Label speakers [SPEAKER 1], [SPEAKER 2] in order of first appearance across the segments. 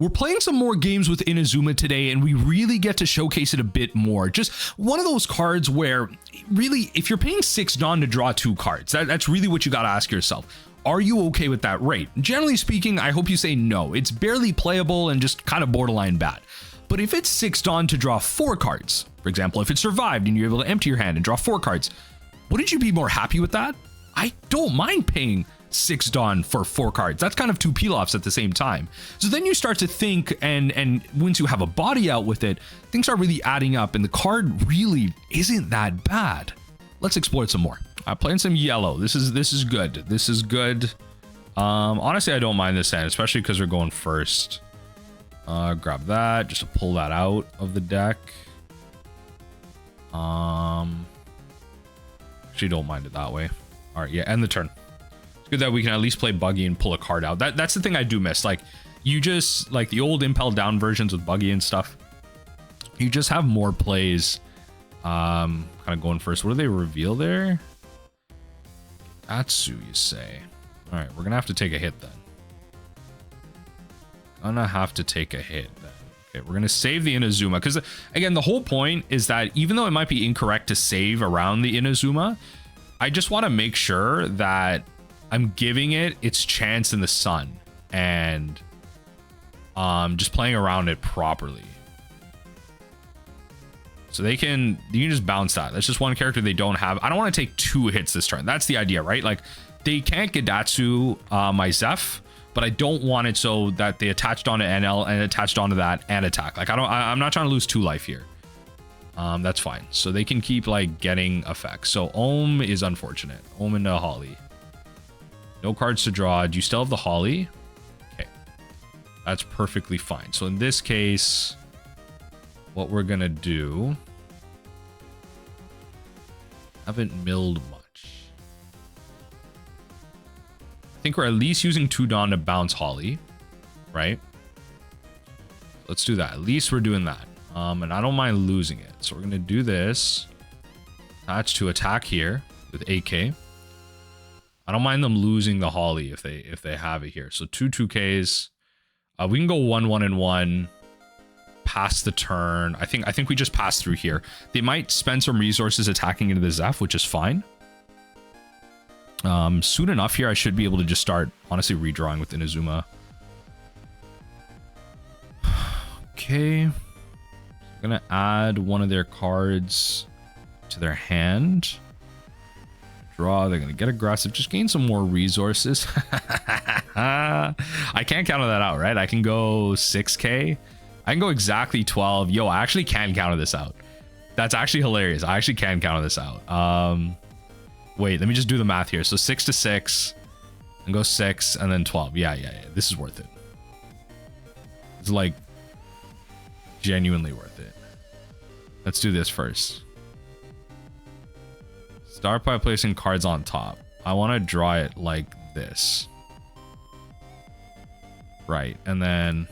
[SPEAKER 1] We're playing some more games with Inazuma today, and we really get to showcase it a bit more. Just one of those cards where, really, if you're paying 6 Dawn to draw 2 cards, that's really what you got to ask yourself. Are you okay with that rate? Generally speaking, I hope you say no. It's barely playable and just kind of borderline bad. But if it's 6 Dawn to draw 4 cards, for example, if it survived and you're able to empty your hand and draw 4 cards, wouldn't you be more happy with that? I don't mind paying 6 Dawn for 4 cards. That's kind of 2 peel-offs at the same time. So then you start to think, and once you have a body out with it, things are really adding up, and the card really isn't that bad. Let's explore it some more. I'm playing some yellow. This is good. This is good. Honestly, I don't mind this hand, especially because we're going first. Grab that just to pull that out of the deck. Actually, don't mind it that way. All right, yeah, end the turn. Good that we can at least play Buggy and pull a card out. That's the thing I do miss. Like, you just, like the old Impel Down versions with Buggy and stuff, you just have more plays kind of going first. What do they reveal there? Atsu, you say. All right, we're gonna have to take a hit then. Gonna have to take a hit then. Okay, we're gonna save the Inazuma, because again, the whole point is that even though it might be incorrect to save around the Inazuma, I just want to make sure that I'm giving it its chance in the sun and just playing around it properly. So you can just bounce that. That's just one character they don't have. I don't want to take 2 hits this turn. That's the idea, right? Like, they can't Gedatsu my Zeph, but I don't want it so that they attached onto Enel and attached onto that and attack. Like, I'm not trying to lose 2 life here. That's fine. So they can keep like getting effects. So Ohm is unfortunate. Ohm into Holly. No cards to draw. Do you still have the Holly? Okay. That's perfectly fine. So in this case, what we're going to do... haven't milled much. I think we're at least using 2 Dawn to bounce Holly. Right? Let's do that. At least we're doing that. And I don't mind losing it. So we're going to do this. Attach to attack here with AK. I don't mind them losing the Holly if they have it here. So 2 2Ks. We can go 1 1 and 1. Pass the turn. I think we just pass through here. They might spend some resources attacking into the Zeph, which is fine. Soon enough here, I should be able to just start honestly redrawing with Inazuma. Okay. I'm gonna add one of their cards to their hand. Draw. They're gonna get aggressive. Just gain some more resources. I can't counter that out, right? I can go 6K. I can go exactly 12. Yo, I actually can counter this out. That's actually hilarious. I actually can counter this out. Wait, let me just do the math here. So 6 to 6 and go 6 and then 12. Yeah. This is worth it. It's like genuinely worth it. Let's do this first. Start by placing cards on top. I want to draw it like this. Right. And then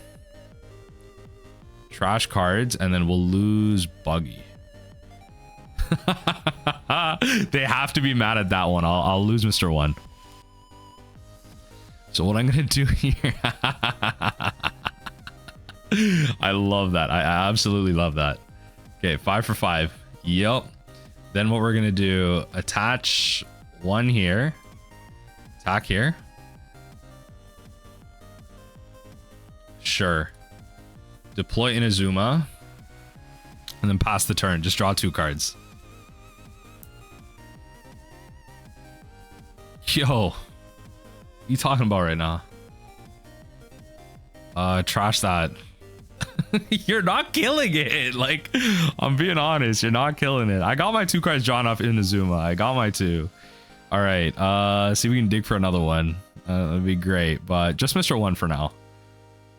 [SPEAKER 1] trash cards, and then we'll lose Buggy. They have to be mad at that one. I'll lose Mr. 1. So what I'm going to do here... I love that. I absolutely love that. Okay, 5 for 5. Yep. Then what we're going to do, attach 1 here. Attack here. Sure. Deploy Inazuma. And then pass the turn. Just draw 2 cards. Yo. What are you talking about right now? Trash that. You're not killing it. Like, I'm being honest, you're not killing it. I got my 2 cards drawn off Inazuma. I got my 2. All right, see if we can dig for another one. That'd be great, but just Mr. 1 for now.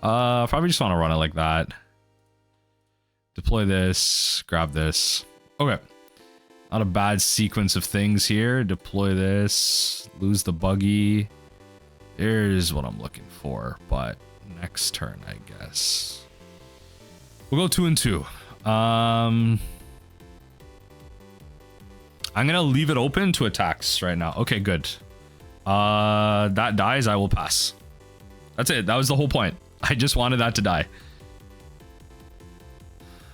[SPEAKER 1] Probably just want to run it like that. Deploy this, grab this. Okay, not a bad sequence of things here. Deploy this, lose the Buggy. Here's what I'm looking for, but next turn, I guess. We'll go 2 and 2. I'm gonna leave it open to attacks right now. Okay, good. That dies, I will pass. That's it. That was the whole point. I just wanted that to die.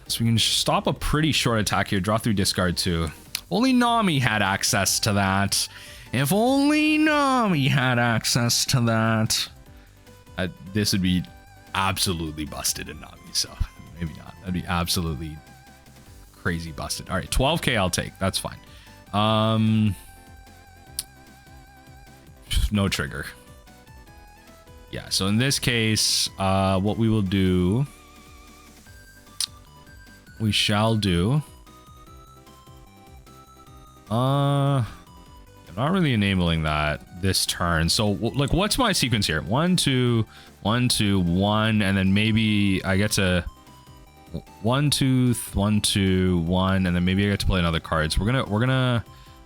[SPEAKER 1] So we can stop a pretty short attack here. Draw through discard too. Only Nami had access to that. If only Nami had access to that. This would be absolutely busted in Nami, so maybe not. That'd be absolutely crazy busted. All right, 12k I'll take. That's fine. No trigger. Yeah, so in this case, what we will do, we shall do. I'm not really enabling that this turn. So like, what's my sequence here? 1 2 1 2 1, and then maybe I get to 1 2 1 2 1, and then maybe I get to play another card. So we're gonna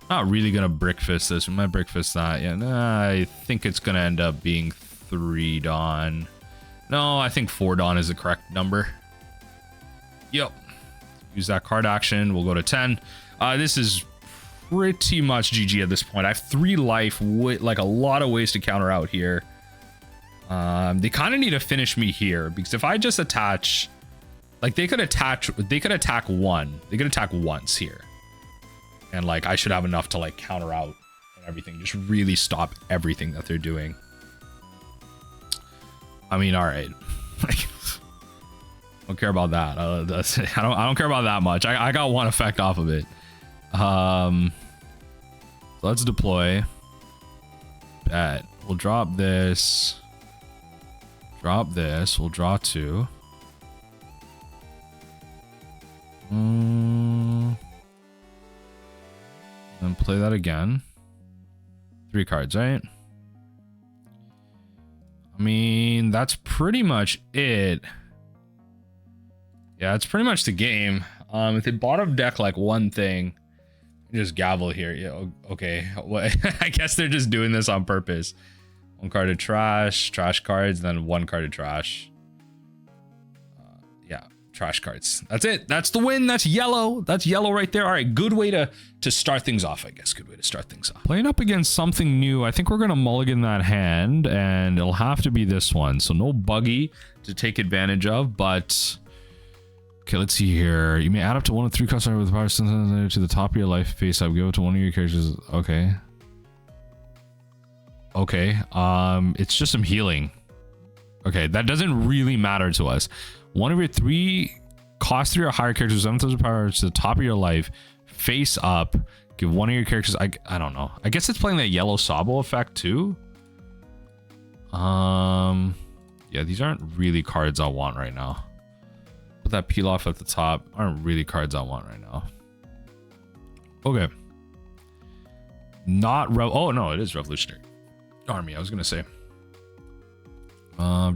[SPEAKER 1] not really gonna brick fist this. We might brick fist that. Yeah, nah, I think it's gonna end up being 3 Dawn. No, I think 4 Dawn is the correct number. Yep. Use that card action. We'll go to 10. This is pretty much GG at this point. I have 3 life, like a lot of ways to counter out here. They kind of need to finish me here, because if I just attach, like they could attack one. They could attack once here, and like I should have enough to like counter out and everything. Just really stop everything that they're doing. I mean, all right. Don't care about that. I don't care about that much. I got 1 effect off of it. Let's deploy. Bet. We'll drop this. Drop this. We'll draw 2. And play that again. 3 cards, right? I mean, that's pretty much it. Yeah, it's pretty much the game. If they bottom deck like one thing, just gavel here. Yeah, okay. What? I guess they're just doing this on purpose. 1 card of trash cards, then 1 card of trash. Yeah, trash cards. That's it. That's the win. That's yellow. That's yellow right there. All right, good way to start things off, I guess. Good way to start things off. Playing up against something new. I think we're gonna mulligan that hand, and it'll have to be this one. So no buggy to take advantage of, but. Okay, let's see here. You may add up to 1 of 3 customers with power to the top of your life face up. Give it to one of your characters. Okay. Okay. It's just some healing. Okay, that doesn't really matter to us. 1 of your 3 cost 3 or higher characters with 7,000 power to the top of your life face up. Give 1 of your characters. I don't know. I guess it's playing that yellow Sabo effect too. Yeah, these aren't really cards I want right now. Put that peel off at the top. Aren't really cards I want right now. Okay. Not oh no, it is Revolutionary Army. I was gonna say.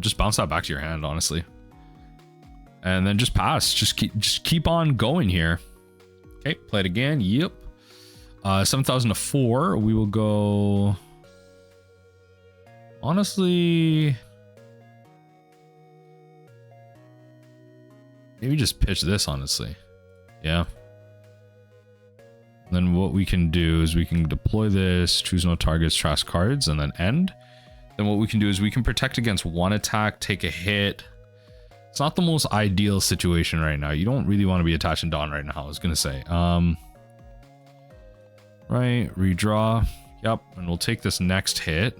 [SPEAKER 1] Just bounce that back to your hand, honestly, and then just pass. Just keep on going here. Okay, play it again. Yep. 7,000 to 4. We will go. Honestly. Maybe just pitch this, honestly. Yeah. Then what we can do is we can deploy this, choose no targets, trash cards, and then end. Then what we can do is we can protect against 1 attack, take a hit. It's not the most ideal situation right now. You don't really want to be attaching Dawn right now, I was going to say. Right, redraw. Yep, and we'll take this next hit.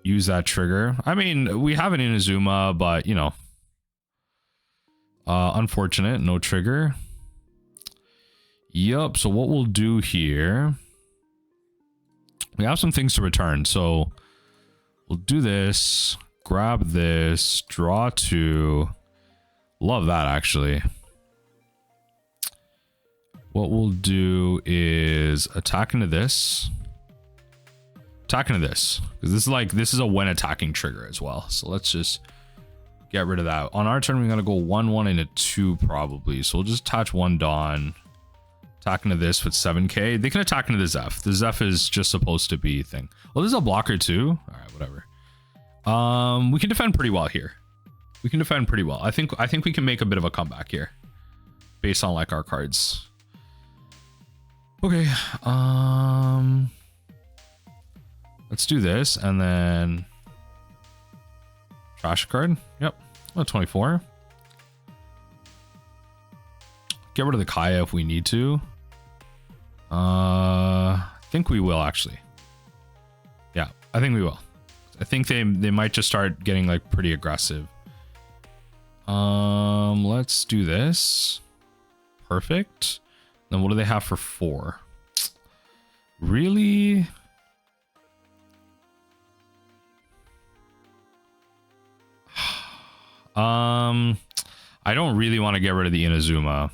[SPEAKER 1] Use that trigger. I mean, we have an Inazuma, but, you know. Unfortunate, no trigger. Yup, so what we'll do here, we have some things to return, so we'll do this, grab this, draw 2. Love that, actually. What we'll do is attack into this, because this is a when attacking trigger as well, so let's just get rid of that. On our turn, we're gonna go 1/1 into 2 probably. So we'll just attach 1 Dawn. Attack into this with 7k. They can attack into the Zeph. The Zeph is just supposed to be a thing. Oh, this is a blocker too. All right, whatever. We can defend pretty well here. We can defend pretty well. I think we can make a bit of a comeback here, based on like our cards. Okay. Let's do this and then. Trash card. Yep. Oh, 24. Get rid of the Kaya if we need to. I think we will actually. Yeah, I think we will. I think they might just start getting like pretty aggressive. Let's do this. Perfect. Then what do they have for 4? Really? I don't really want to get rid of the Inazuma.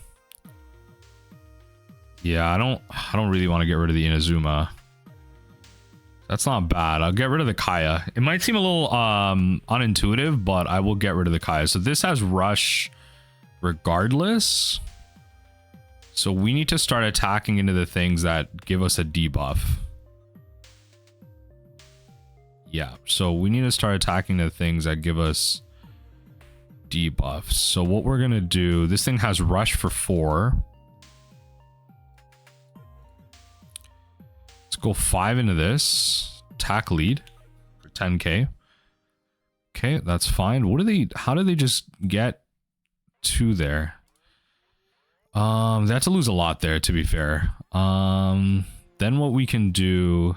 [SPEAKER 1] Yeah, I don't really want to get rid of the Inazuma. That's not bad. I'll get rid of the Kaya. It might seem a little unintuitive, but I will get rid of the Kaya. So this has rush regardless. So we need to start attacking into the things that give us a debuff. Yeah, so we need to start attacking the things that give us debuffs. So what we're gonna do, this thing has rush for 4. Let's go 5 into this. Attack lead for 10k. Okay, that's fine. What do they, how do they just get to there? They have to lose a lot there, to be fair. Then what we can do,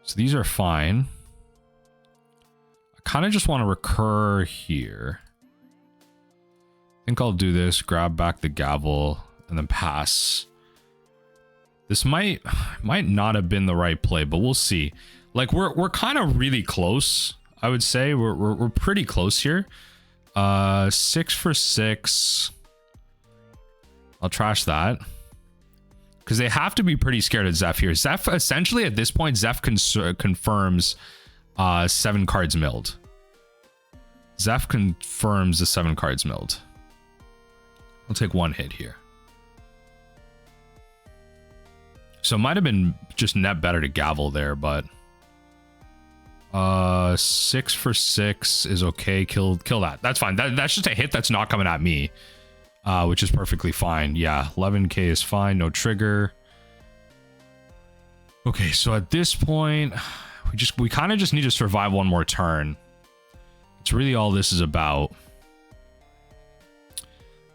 [SPEAKER 1] so these are fine. I kind of just want to recur here. I think I'll do this, grab back the gavel, and then pass. This might not have been the right play, but we'll see. Like we're kind of really close. I would say we're pretty close here. 6 for 6. I'll trash that. Because they have to be pretty scared of Zeph here. Zeph, essentially, at this point, Zeph confirms 7 cards milled. Zeph confirms the 7 cards milled. I'll take 1 hit here. So it might have been just net better to gavel there, but... 6 for 6 is okay. Kill that. That's fine. That's just a hit that's not coming at me. Which is perfectly fine. Yeah, 11k is fine. No trigger. Okay, so at this point, we kind of just need to survive one more turn. It's really all this is about.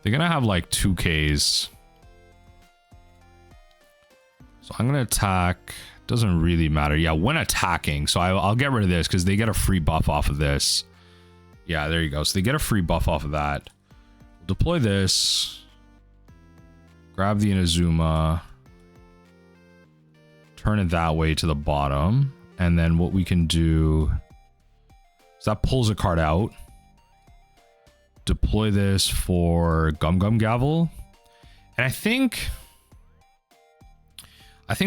[SPEAKER 1] They're gonna have like 2ks. So I'm gonna attack. Doesn't really matter. Yeah, when attacking. So I'll get rid of this because they get a free buff off of this. Yeah, there you go. So they get a free buff off of that. Deploy this, grab the Inazuma, turn it that way to the bottom, and then what we can do is that pulls a card out. Deploy this for Gum Gum Gavel, and I think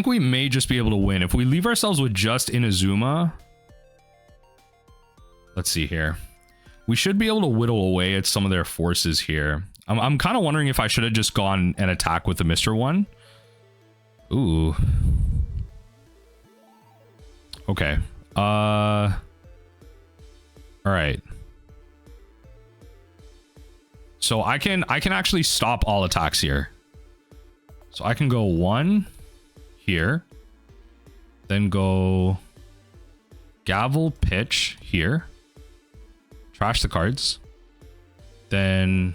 [SPEAKER 1] we may just be able to win if we leave ourselves with just Inazuma. Let's see here. We should be able to whittle away at some of their forces here. I'm kind of wondering if I should have just gone and attacked with the Mr. one. Ooh. Okay. All right. So I can actually stop all attacks here. So I can go 1 here. Then go gavel pitch here. Trash the cards. Then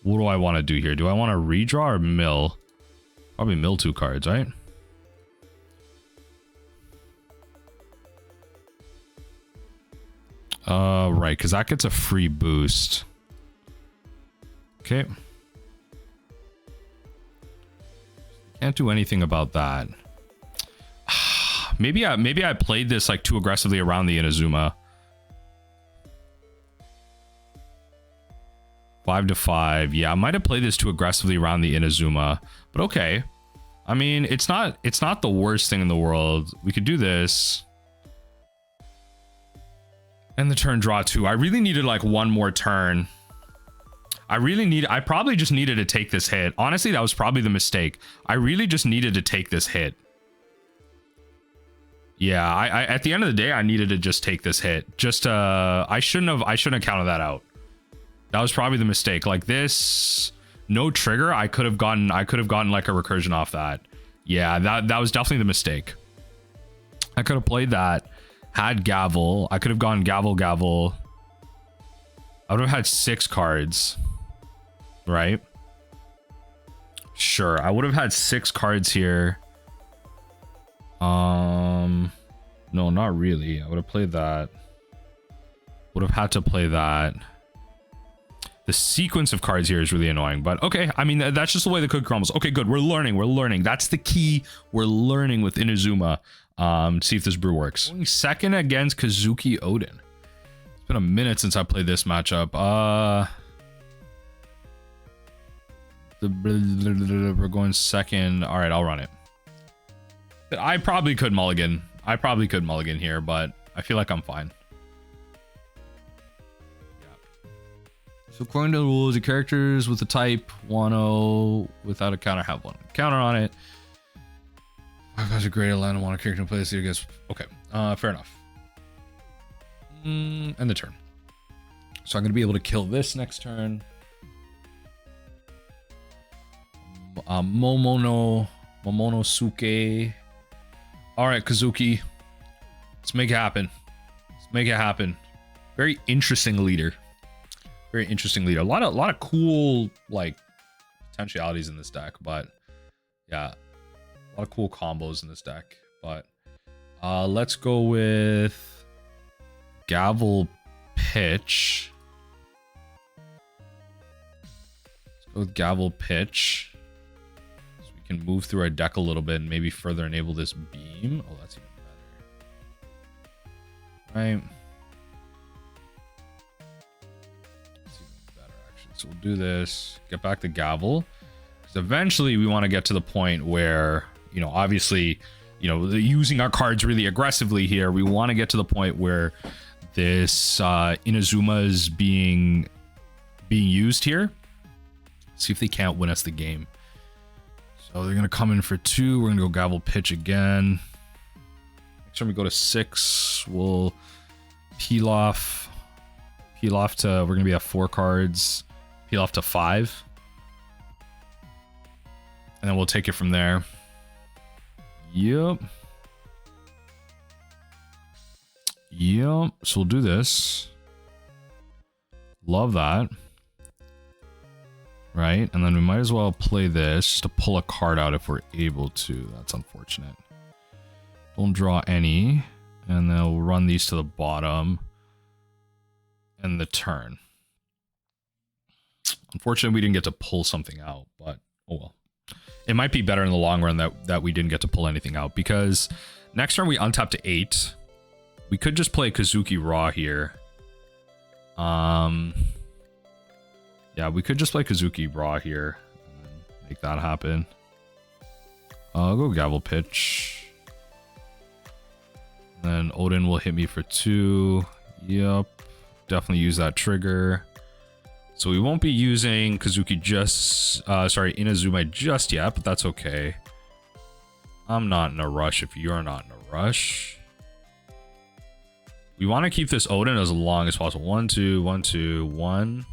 [SPEAKER 1] what do I want to do here? Do I want to redraw or mill? Probably mill 2 cards, right? Right, because that gets a free boost. Okay. Can't do anything about that. Maybe I played this like too aggressively around the Inazuma. 5 to 5. Yeah, I might have played this too aggressively around the Inazuma, but okay. I mean, it's not the worst thing in the world. We could do this. And the turn draw 2. I really needed like one more turn. I probably just needed to take this hit. Honestly, that was probably the mistake. I really just needed to take this hit. Yeah, I at the end of the day, I needed to just take this hit. Just I shouldn't have counted that out. That was probably the mistake. Like this, no trigger. I could have gotten like a recursion off that. Yeah, that was definitely the mistake. I could have played that, had Gavel. I could have gone Gavel, Gavel. I would have had 6 cards, right? Sure, I would have had 6 cards here. No, not really. I would have played that. Would have had to play that. The sequence of cards here is really annoying, but okay. I mean, that's just the way the cookie crumbles. Okay, good. We're learning. We're learning. That's the key. We're learning with Inazuma. See if this brew works. Going second against Kozuki Oden. It's been a minute since I played this matchup. We're going second. All right, I'll run it. I probably could mulligan. I probably could mulligan here, but I feel like I'm fine. Yeah. So according to the rules, the characters with the type 1-0 without a counter have 1 counter on it. I guys are great at land. I want a character to play this. I guess. Okay. Fair enough. And the turn. So I'm gonna be able to kill this next turn. Momonosuke. All right, Kozuki. Let's make it happen. Let's make it happen. Very interesting leader. Very interesting leader. A lot of cool like potentialities in this deck, but yeah, a lot of cool combos in this deck. But let's go with Gavel Pitch. Let's go with Gavel Pitch. Can move through our deck a little bit and maybe further enable this beam. Oh, that's even better. Right. That's even better, actually. So we'll do this. Get back to Gavel. Because eventually we want to get to the point where, you know, obviously, you know, using our cards really aggressively here, we want to get to the point where this Inazuma is being used here. See if they can't win us the game. So they're going to come in for 2. We're going to go Gavel Pitch again. Next time we go to 6, we'll peel off to, we're going to be at 4 cards, peel off to 5. And then we'll take it from there. Yep. Yep. So we'll do this. Love that. Right, and then we might as well play this just to pull a card out if we're able to. That's unfortunate. Don't draw any, and then we'll run these to the bottom and the turn. Unfortunately, we didn't get to pull something out, but oh well. It might be better in the long run that we didn't get to pull anything out, because next turn we untap to 8. We could just play Kozuki Raw here. Yeah, we could just play Kozuki Raw here and make that happen. I'll go Gavel Pitch. And then Oden will hit me for 2. Yep. Definitely use that trigger. So we won't be using Kozuki Inazuma just yet, but that's okay. I'm not in a rush if you're not in a rush. We want to keep this Oden as long as possible. 1, 2, 1, 2, 1.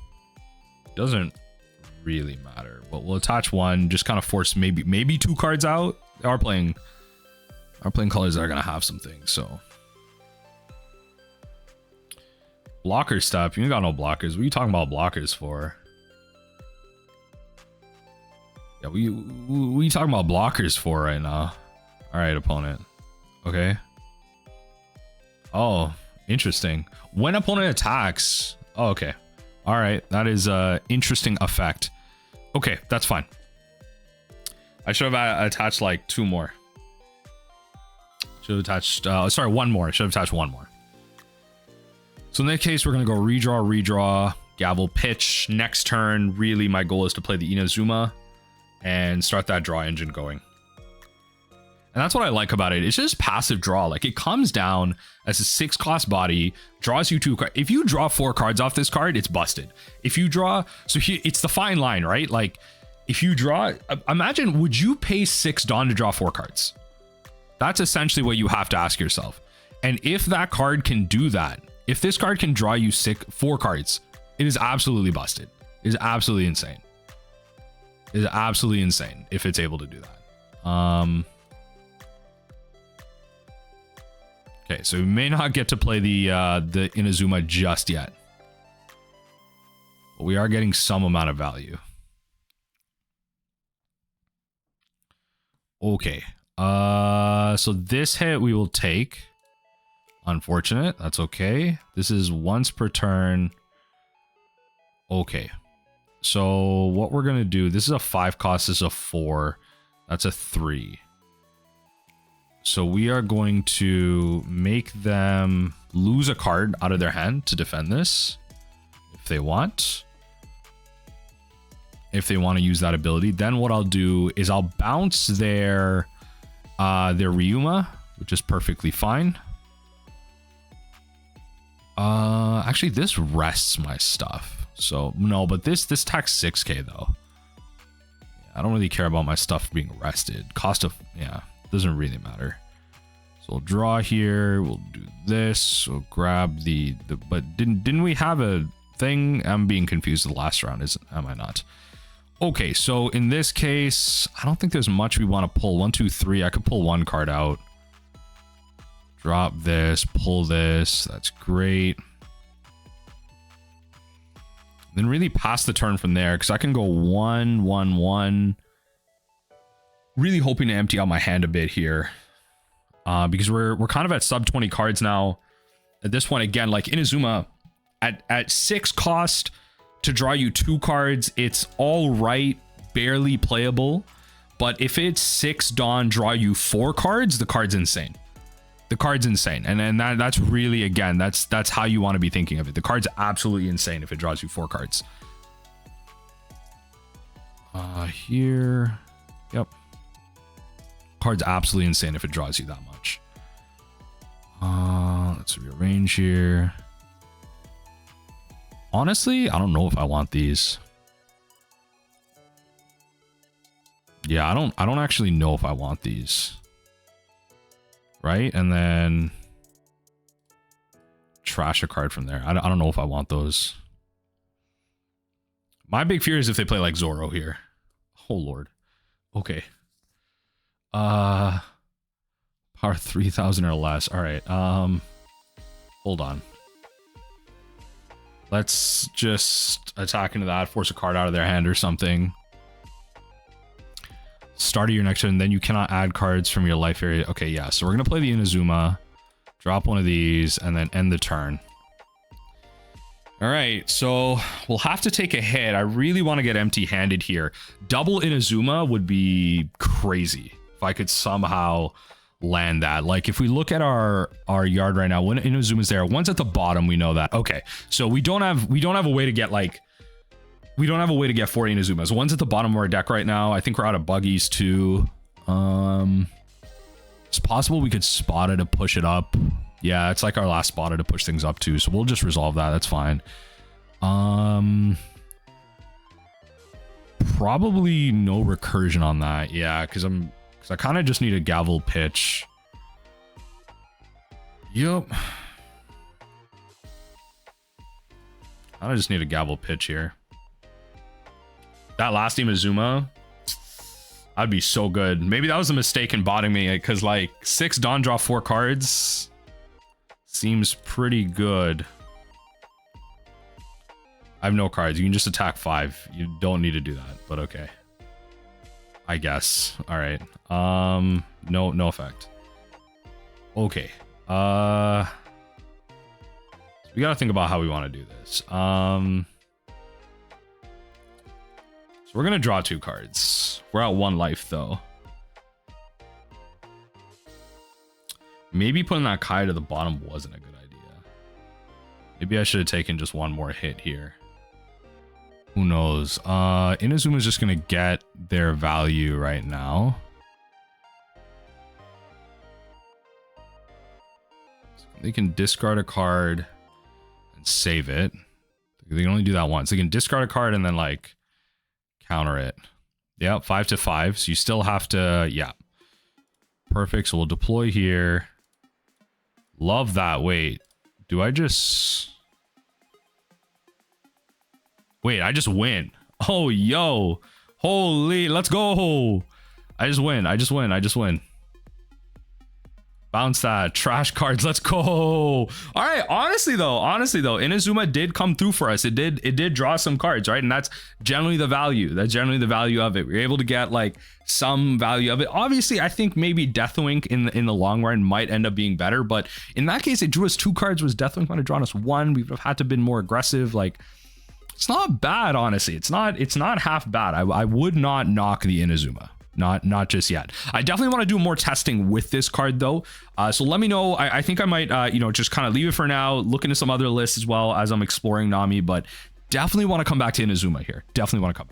[SPEAKER 1] Doesn't really matter, but we'll attach 1, just kind of force maybe 2 cards out. They are playing colors that are gonna have some things. So blocker stuff, you ain't got no blockers. What are you talking about blockers for? Yeah, what are you talking about blockers for right now? All right, opponent. Okay. Oh, interesting. When opponent attacks. Oh, okay. All right, that is an interesting effect. Okay, that's fine. I should have attached like 2 more. Should have attached, sorry, 1 more. Should have attached 1 more. So in that case, we're going to go redraw, Gavel Pitch. Next turn, really, my goal is to play the Inazuma and start that draw engine going. And that's what I like about it. It's just passive draw. Like, it comes down as a 6-cost body, draws you 2 cards. If you draw 4 cards off this card, it's busted. If you draw, so here, it's the fine line, right? Like, if you draw, imagine, would you pay 6 Dawn to draw 4 cards? That's essentially what you have to ask yourself. And if that card can do that, if this card can draw you 4 cards, it is absolutely busted. It is absolutely insane. It is absolutely insane if it's able to do that. Okay, so we may not get to play the Inazuma just yet. But we are getting some amount of value. Okay. So this hit we will take. Unfortunate. That's okay. This is once per turn. Okay. So what we're going to do, this is a 5 cost, this is a 4. That's a 3. So we are going to make them lose a card out of their hand to defend this if they want. If they want to use that ability, then what I'll do is I'll bounce their Ryuma, which is perfectly fine. Actually, this rests my stuff. So no, but this attacks 6k though. I don't really care about my stuff being rested. Cost of, yeah, doesn't really matter. So we'll draw here. We'll do this. We'll grab the but didn't we have a thing? I'm being confused the last round, am I not? Okay, so in this case, I don't think there's much we want to pull. 1, 2, 3. I could pull 1 card out. Drop this, pull this. That's great. Then really pass the turn from there, because I can go 1, 1, 1. Really hoping to empty out my hand a bit here. Because we're kind of at sub 20 cards now. At this point, again, like Inazuma, at 6 cost to draw you 2 cards, it's all right, barely playable. But if it's 6 Dawn, draw you 4 cards, the card's insane. The card's insane, and that's really, again, that's how you want to be thinking of it. The card's absolutely insane if it draws you 4 cards. Here, yep. Card's absolutely insane if it draws you that much. Let's rearrange here. Honestly, I don't know if I want these. Yeah, I don't actually know if I want these. Right? And then trash a card from there. I don't know if I want those. My big fear is if they play like Zoro here. Oh lord. Okay. Power 3000 or less. All right. Hold on. Let's just attack into that, force a card out of their hand or something. Start of your next turn, then you cannot add cards from your life area. Okay, yeah, so we're gonna play the Inazuma, drop one of these, and then end the turn. All right, so we'll have to take a hit. I really want to get empty-handed here. Double Inazuma would be crazy if I could somehow land that. Like if we look at our yard right now, when Inazuma's there, one's at the bottom, we know that. Okay, so we don't have a way to get like, we don't have a way to get 4 Inazumas. One's at the bottom of our deck right now. I think we're out of buggies too. It's possible we could spot it to push it up. Yeah, it's like our last spotter to push things up too, so we'll just resolve that. That's fine. Probably no recursion on that. Yeah, because I kind of just need a gavel pitch. Yup. I just need a gavel pitch here. That last Inazuma, I'd be so good. Maybe that was a mistake in botting me, because like 6 Dawn, draw 4 cards seems pretty good. I have no cards. You can just attack 5. You don't need to do that, but okay. I guess. All right. No effect. Okay. So we got to think about how we want to do this. So we're going to draw 2 cards. We're at 1 life though. Maybe putting that Kai to the bottom wasn't a good idea. Maybe I should have taken just 1 more hit here. Who knows? Inazuma's just going to get their value right now. So they can discard a card and save it. They can only do that once. They can discard a card and then like counter it. Yeah, 5 to 5. So you still have to, yeah. Perfect. So we'll deploy here. Love that. Wait, do I just... Wait, I just win. Oh, yo. Holy, let's go. I just win. Bounce that. Trash cards. Let's go. All right. Honestly though, Inazuma did come through for us. It did draw some cards, right? And that's generally the value. That's generally the value of it. We were able to get like some value of it. Obviously, I think maybe Deathwing in the long run might end up being better, but in that case, it drew us 2 cards. Was Deathwing might have drawn us 1. We would have had to been more aggressive. Like, it's not bad, honestly. It's not half bad. I would not knock the Inazuma. Not just yet. I definitely want to do more testing with this card though. So let me know. I think I might, you know, just kind of leave it for now. Look into some other lists as well as I'm exploring Nami, but definitely want to come back to Inazuma here. Definitely want to come.